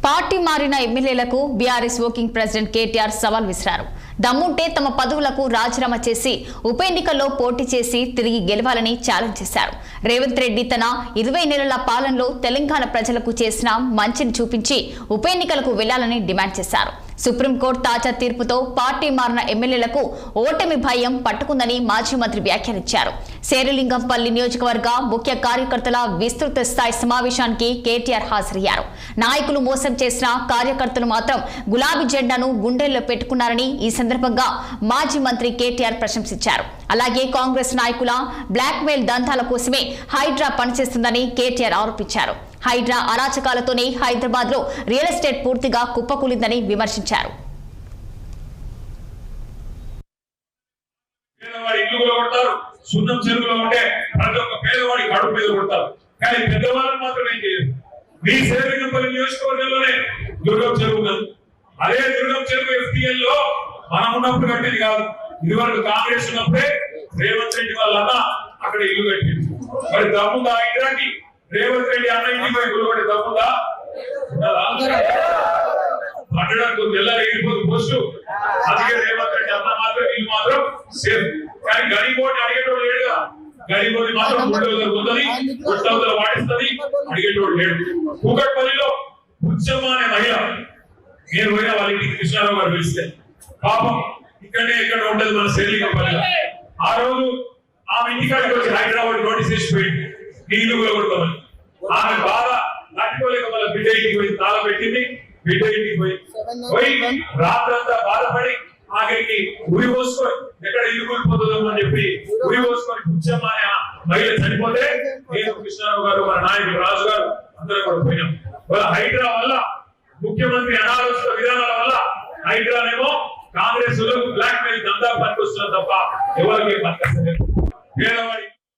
Party మారిన ఎమ్మెల్యేలకు BRS working president KTR సవాల్ విసిరారు. దమ్ముంటే తమ పదవులకు రాజీనామా చేసి ఉప ఎన్నికల్లో పోటీ చేసి తిరిగి గెలవాలని ఛాలెంజ్ చేశారు. రేవంత్ రెడ్డి తన 20 నెలల పాలనలో తెలంగాణ ప్రజలకు చేసిన మంచిని చూపించి ఉప ఎన్నికలకు వెళ్లాలని డిమాండ్ చేశారు. సుప్రీంకోర్టు తాజా తీర్పుతో పార్టీ మారిన ఎమ్మెల్యేలకు ఓటమి భయం పట్టుకుందని మాజీ మంత్రి వ్యాఖ్యానించారు. శేరిలింగంపల్లి నియోజకవర్గ ముఖ్య కార్యకర్తల విస్తృత స్థాయి సమావేశానికి కేటీఆర్ హాజరయ్యారు. నాయకులు మోసం చేసిన కార్యకర్తలు మాత్రం గులాబీ జెండాను గుండెల్లో పెట్టుకున్నారని ఈ సందర్భంగా మాజీ మంత్రి కేటీఆర్ ప్రశంసించారు. అలాగే కాంగ్రెస్ నాయకుల బ్లాక్ మెయిల్ దంతాల కోసమే హైడ్రా పనిచేస్తుందని కేటీఆర్ ఆరోపించారు. హైడ్రా అరాచకాలతోనే హైదరాబాద్ లో రియల్ ఎస్టేట్ పూర్తిగా కుప్పకూలిందని విమర్శించారు. సున్నం చెరువులో ఉంటే ప్రతి ఒక్క పేదవాడి కడుపు మీద కొడతారు, కానీ పెద్దవాళ్ళని మాత్రం ఏం చేయరు. మీ శేరిలింగంపల్లి నియోజకవర్గంలోనే దుర్గం చెరువు ఉన్నది. అదే దుర్గం చెరువు ఎఫ్టీఎల్ లో మనం ఉన్నప్పుడు కట్టేది కాదు. ఇదివరకు కాంగ్రెస్ ఉన్నప్పుడే రేవంత్ రెడ్డి వాళ్ళన్న అక్కడ ఇల్లు కట్టింది. మరి దమ్ముందా హైడ్రాకి? రేవంత్ రెడ్డి అన్న ఇంటికి పోయి ఇల్లు కట్టి దమ్ముందా? పట్టడానికి తెల్లారి ఎగిరిపోతుంది పోస్టు. అందుకే రేవంత్ రెడ్డి అన్న మాత్రం ఇల్లు మాత్రం సేఫ్. కానీ గడిపోటీ అడిగేటోడు లేడుగా. గడిపోటీ మాత్రం గుడ్డవతలు ఉందని గుడ్డవతలు వాడిస్తుంది, అడిగేటోడు లేడు. కూకట్పల్లిలో బుచ్చమ్మ అనే మహిళ, నేను పోయిన వాళ్ళ ఇంటికి కృష్ణారావు గారు పిలిస్తే పాపం ఇక్కడనే ఇక్కడ ఉండదు మన శేరిలింగంపల్లిలో. ఆ రోజు ఆమె ఇంటికాడికి వచ్చి హైదరాబాద్ నోటీస్ వేసిపోయింది నీళ్లు కొడతామని. ఆమె బాధ తట్టుకోలేక వాళ్ళ బిడ్డ ఇంటికి పోయి తాళం పెట్టింది. బిడ్డ ఇంటికి పోయి రాత్రంతా బాధపడి ఆఖరికి ఉరి పోసుకొని ఎక్కడ ఇల్లు కూలిపోతుందో అని చెప్పి ఉరి పోసుకొని బుచ్చమ్మ అనే మహిళ చనిపోతే నేను కృష్ణారావు గారు మన నాయకుడు రాజు గారు అందరూ కూడా పోయినాం. వాళ్ళ హైడ్రా వల్ల ముఖ్యమంత్రి అనాలోచిత విధానాల వల్ల హైడ్రానేమో కాంగ్రెస్ బ్లాక్ మెయిల్ దందా పనికి వస్తున్నారు తప్ప ఎవరికి పనికొస్తలేదు. పేదవాడి